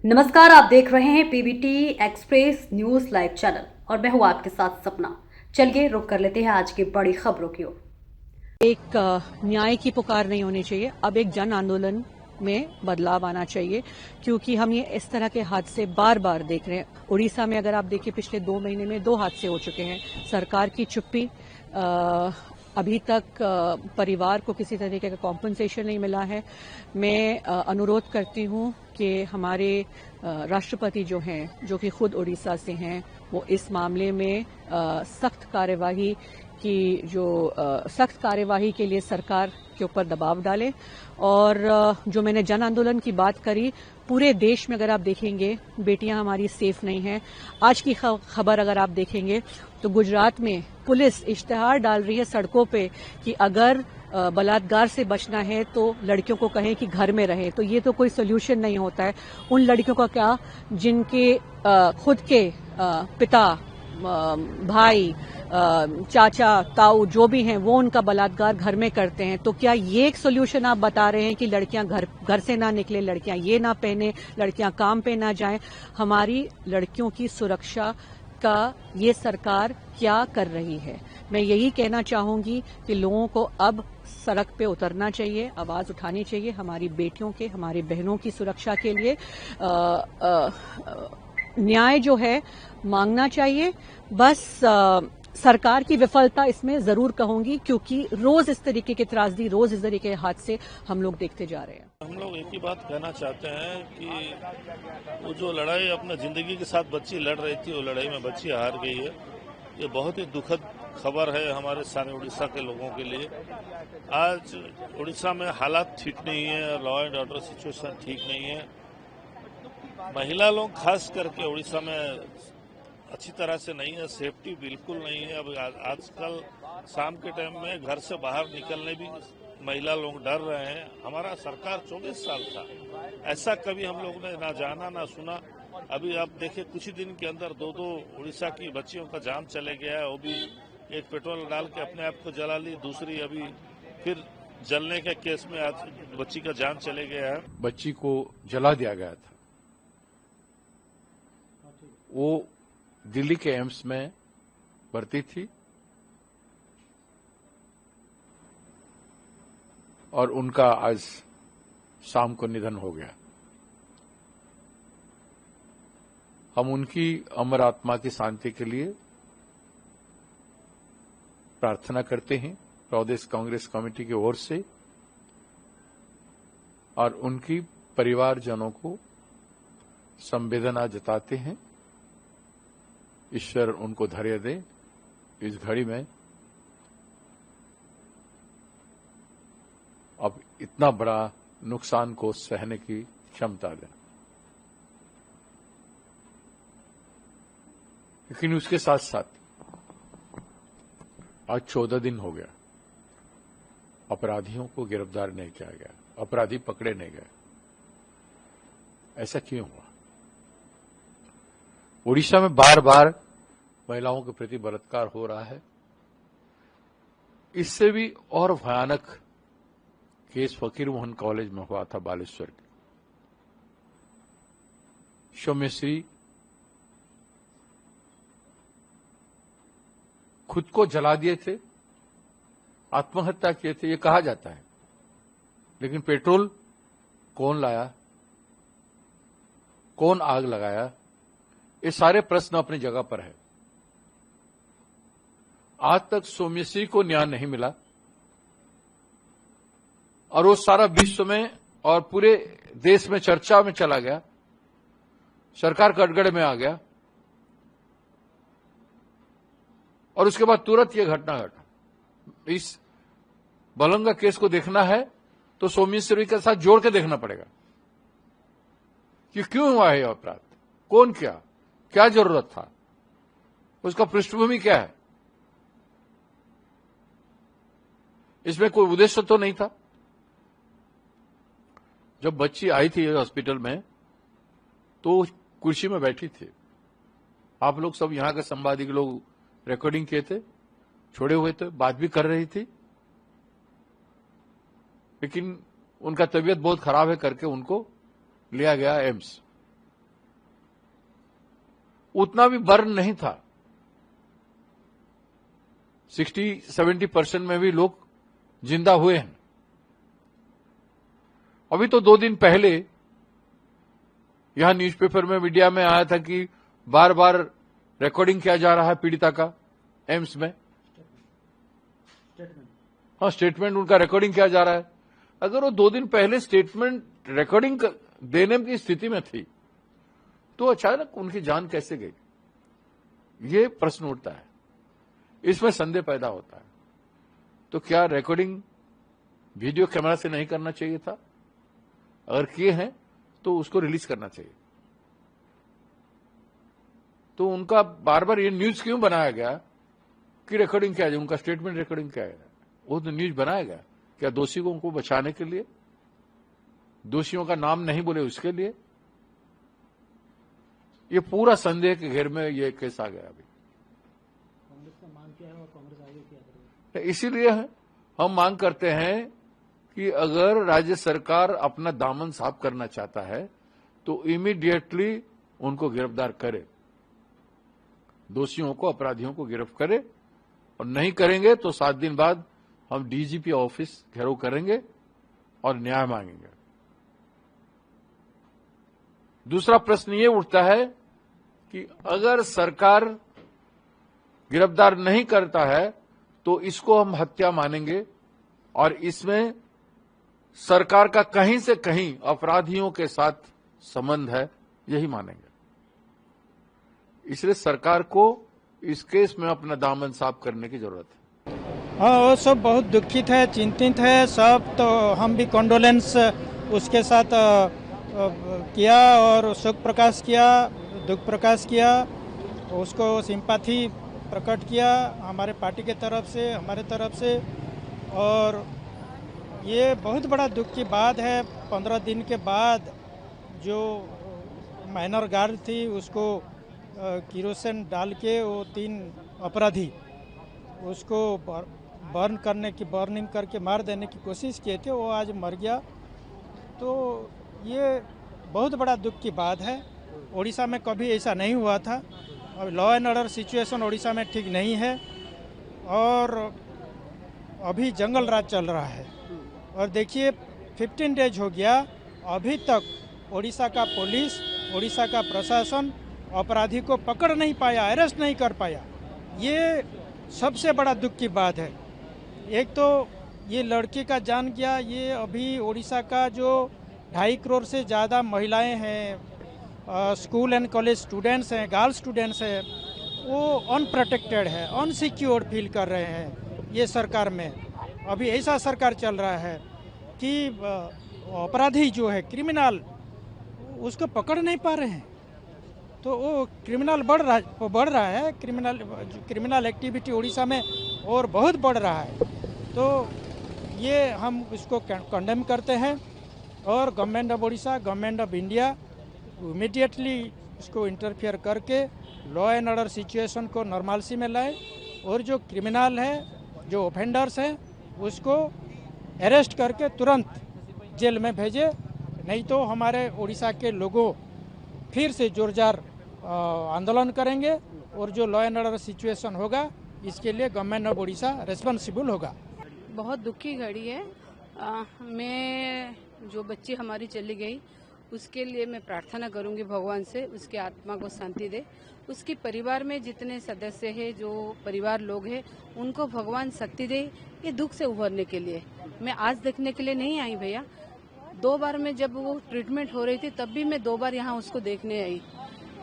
नमस्कार, आप देख रहे हैं PBT express news live channel और मैं हूं आपके साथ सपना। चलिए रुक कर लेते हैं आज की बड़ी खबरों की ओर। एक न्याय की पुकार नहीं होनी चाहिए, अब एक जन आंदोलन में बदलाव आना चाहिए, क्योंकि हम ये इस तरह के हादसे बार बार देख रहे हैं। उड़ीसा में अगर आप देखिए, पिछले 2 महीने में 2 हादसे हो चुके हैं। सरकार की चुप्पी, अभी तक परिवार को किसी तरीके का कॉम्पनसेशन नहीं मिला है। मैं अनुरोध करती हूं कि हमारे राष्ट्रपति जो हैं, जो कि खुद उड़ीसा से हैं, वो इस मामले में सख्त कार्यवाही सख्त कार्यवाही के लिए सरकार के ऊपर दबाव डालें। और जो मैंने जन आंदोलन की बात करी, पूरे देश में अगर आप देखेंगे, बेटियां हमारी सेफ नहीं हैं। आज की खबर अगर आप देखेंगे तो गुजरात में पुलिस इश्तेहार डाल रही है सड़कों पे कि अगर बलात्कार से बचना है तो लड़कियों को कहें कि घर में रहें। तो ये तो कोई सोल्यूशन नहीं होता है। उन लड़कियों का क्या जिनके खुद के पिता, भाई, चाचा, ताऊ जो भी हैं, वो उनका बलात्कार घर में करते हैं। तो क्या ये एक सोल्यूशन आप बता रहे हैं कि लड़कियां घर से ना निकले, लड़कियां ये ना पहने, लड़कियां काम पे ना जाएं? हमारी लड़कियों की सुरक्षा का ये सरकार क्या कर रही है? मैं यही कहना चाहूंगी कि लोगों को अब सड़क पे उतरना चाहिए, आवाज उठानी चाहिए हमारी बेटियों के, हमारी बहनों की सुरक्षा के लिए। न्याय जो है मांगना चाहिए। बस सरकार की विफलता इसमें जरूर कहूंगी, क्योंकि रोज इस तरीके के त्रासदी, रोज इस तरीके के हादसे हम लोग देखते जा रहे हैं। हम लोग एक ही बात कहना चाहते हैं कि वो जो लड़ाई अपने जिंदगी के साथ बच्ची लड़ रही थी, वो लड़ाई में बच्ची हार गई है। ये बहुत ही दुखद खबर है हमारे सारे उड़ीसा के लोगों के लिए। आज उड़ीसा में हालात ठीक नहीं है, लॉ एंड ऑर्डर सिचुएशन ठीक नहीं है। महिला लोग खास करके उड़ीसा में अच्छी तरह से नहीं है, सेफ्टी बिल्कुल नहीं है। अब आजकल शाम के टाइम में घर से बाहर निकलने भी महिला लोग डर रहे हैं। हमारा सरकार 24 साल था, ऐसा कभी हम लोग ने ना जाना ना सुना। अभी आप देखिए, कुछ ही दिन के अंदर 2 उड़ीसा की बच्चियों का जान चले गया है। वो भी एक पेट्रोल डाल के अपने आप को जला ली, दूसरी अभी फिर जलने के केस में आज बच्ची का जान चले गया है। बच्ची को जला दिया गया था। वो दिल्ली के एम्स में भर्ती थी और उनका आज शाम को निधन हो गया। हम उनकी अमर आत्मा की शांति के लिए प्रार्थना करते हैं प्रदेश कांग्रेस कमेटी की ओर से, और उनकी परिवारजनों को संवेदना जताते हैं। ईश्वर उनको धैर्य दे इस घड़ी में। अब इतना बड़ा नुकसान को सहने की क्षमता दें। लेकिन उसके साथ साथ आज 14 दिन हो गया, अपराधियों को गिरफ्तार नहीं किया गया, अपराधी पकड़े नहीं गए। ऐसा क्यों हुआ? उड़ीसा में बार बार महिलाओं के प्रति बलात्कार हो रहा है। इससे भी और भयानक केस फकीर मोहन कॉलेज में हुआ था, बालेश्वर के। सौम्यश्री खुद को जला दिए थे, आत्महत्या किए थे, ये कहा जाता है। लेकिन पेट्रोल कौन लाया, कौन आग लगाया, ये सारे प्रश्न अपनी जगह पर है। आज तक सौम्यश्री को न्याय नहीं मिला और वो सारा विश्व में और पूरे देश में चर्चा में चला गया, सरकार कटघरे में आ गया। और उसके बाद तुरंत ये घटना घटा। इस बलंगा केस को देखना है तो सौम्यश्री के साथ जोड़ के देखना पड़ेगा कि क्यों हुआ है यह अपराध, कौन किया, क्या जरूरत था, उसका पृष्ठभूमि क्या है। इसमें कोई उद्देश्य तो नहीं था। जब बच्ची आई थी हॉस्पिटल में तो कुर्सी में बैठी थी। आप लोग सब यहां के संवादक लोग रिकॉर्डिंग किए थे, छोड़े हुए थे, बात भी कर रही थी। लेकिन उनका तबीयत बहुत खराब है करके उनको लिया गया एम्स। उतना भी बर्न नहीं था। 60-70% में भी लोग जिंदा हुए हैं। अभी तो 2 दिन पहले यहां न्यूज़पेपर में, मीडिया में आया था कि बार बार रिकॉर्डिंग किया जा रहा है पीड़िता का एम्स में। हाँ, स्टेटमेंट उनका रिकॉर्डिंग किया जा रहा है। अगर वो 2 दिन पहले स्टेटमेंट रिकॉर्डिंग देने की स्थिति में थी तो अचानक उनकी जान कैसे गई, ये प्रश्न उठता है। इसमें संदेह पैदा होता है। तो क्या रिकॉर्डिंग वीडियो कैमरा से नहीं करना चाहिए था? अगर किए हैं तो उसको रिलीज करना चाहिए। तो उनका बार बार ये न्यूज क्यों बनाया गया कि रिकॉर्डिंग किया जाए? उनका स्टेटमेंट रिकॉर्डिंग किया गया, वो तो न्यूज बनाया गया क्या दोषियों को बचाने के लिए? दोषियों का नाम नहीं बोले उसके लिए? ये पूरा संदेह के घेर में ये केस आ गया। अभी कांग्रेस का मांग किया है और कांग्रेस आगे क्या करेगी? इसीलिए हम मांग करते हैं कि अगर राज्य सरकार अपना दामन साफ करना चाहता है तो इमीडिएटली उनको गिरफ्तार करे, दोषियों को, अपराधियों को गिरफ्तार करे। और नहीं करेंगे तो 7 दिन बाद हम डीजीपी ऑफिस घेराव करेंगे और न्याय मांगेंगे। दूसरा प्रश्न ये उठता है कि अगर सरकार गिरफ्तार नहीं करता है तो इसको हम हत्या मानेंगे और इसमें सरकार का कहीं से कहीं अपराधियों के साथ संबंध है, यही मानेंगे। इसलिए सरकार को इस केस में अपना दामन साफ करने की जरूरत है। हाँ, वो सब बहुत दुखित है, चिंतित है सब। तो हम भी कॉन्डोलेंस उसके साथ किया और शोक प्रकाश किया, दुख प्रकाश किया, उसको सिंपैथी प्रकट किया हमारे पार्टी के तरफ से, हमारे तरफ से। और ये बहुत बड़ा दुख की बात है। 15 दिन के बाद जो माइनर गर्ल थी उसको किरोसिन डाल के वो 3 अपराधी उसको बर्निंग करके मार देने की कोशिश किए थे, वो आज मर गया। तो ये बहुत बड़ा दुख की बात है। उड़ीसा में कभी ऐसा नहीं हुआ था। और law and order situation Orissa में ठीक नहीं है और अभी जंगल राज चल रहा है। और देखिए 15 डेज हो गया, अभी तक उड़ीसा का पुलिस, उड़ीसा का प्रशासन अपराधी को पकड़ नहीं पाया, अरेस्ट नहीं कर पाया। ये सबसे बड़ा दुख की बात है। एक तो ये लड़की का जान गया, ये अभी उड़ीसा का जो 2.5 करोड़ से ज़्यादा महिलाएं हैं, स्कूल एंड कॉलेज स्टूडेंट्स हैं, गर्ल्स स्टूडेंट्स हैं, वो अनप्रोटेक्टेड है, अनसिक्योर फील कर रहे हैं ये सरकार में। अभी ऐसा सरकार चल रहा है कि अपराधी जो है, क्रिमिनल, उसको पकड़ नहीं पा रहे हैं। तो वो क्रिमिनल बढ़ रहा है। क्रिमिनल एक्टिविटी उड़ीसा में और बहुत बढ़ रहा है। तो ये हम इसको कंडेम करते हैं और government of Orissa, government of India immediately इसको इंटरफियर करके लॉ एंड ऑर्डर सिचुएशन को नॉर्मलसी में लाए और जो क्रिमिनल है, जो ऑफेंडर्स हैं, उसको अरेस्ट करके तुरंत जेल में भेजे। नहीं तो हमारे उड़ीसा के लोगों फिर से जोरदार आंदोलन करेंगे और जो लॉ एंड ऑर्डर सिचुएशन होगा इसके लिए गवर्नमेंट ऑफ उड़ीसा रिस्पॉन्सिबल होगा। बहुत दुख की घड़ी है। मैं जो बच्ची हमारी चली गई उसके लिए मैं प्रार्थना करूंगी भगवान से, उसके आत्मा को शांति दे। उसके परिवार में जितने सदस्य हैं, जो परिवार लोग हैं, उनको भगवान शक्ति दे ये दुख से उभरने के लिए। मैं आज देखने के लिए नहीं आई भैया, 2 बार में जब वो ट्रीटमेंट हो रही थी तब भी मैं 2 बार यहाँ उसको देखने आई।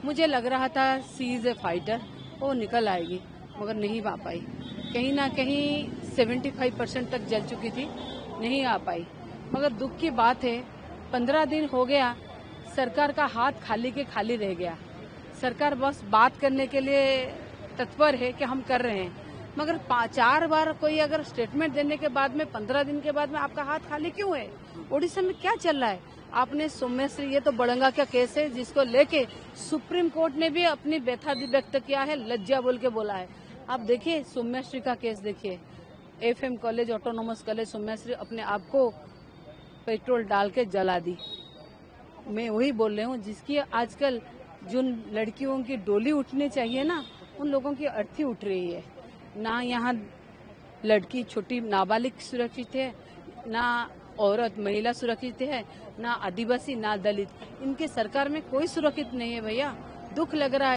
मुझे लग रहा था सी इज ए फाइटर, वो निकल आएगी, मगर नहीं आ पाई। कहीं ना कहीं 75% तक जल चुकी थी, नहीं आ पाई। मगर दुख की बात है 15 दिन हो गया, सरकार का हाथ खाली के खाली रह गया। सरकार बस बात करने के लिए तत्पर है कि हम कर रहे हैं, मगर 4 बार कोई अगर स्टेटमेंट देने के बाद में 15 दिन के बाद में आपका हाथ खाली क्यों है? ओडिशा में क्या चल रहा है? आपने सौम्यश्री, ये तो बड़ंगा का केस है जिसको लेके सुप्रीम कोर्ट ने भी अपनी व्यथा व्यक्त किया है, लज्जा बोल के बोला है। आप देखिए सौम्यश्री का केस देखिए, FM college, autonomous college Saumyashree अपने आप को पेट्रोल डाल के जला दी। मैं वही बोल रही हूँ जिसकी आजकल जिन लड़कियों की डोली उठनी चाहिए ना, उन लोगों की अर्थी उठ रही है। ना यहाँ लड़की छोटी नाबालिग सुरक्षित है, ना औरत महिला सुरक्षित है, ना आदिवासी ना दलित। इनके सरकार में कोई सुरक्षित नहीं है भैया, दुख लग रहा है।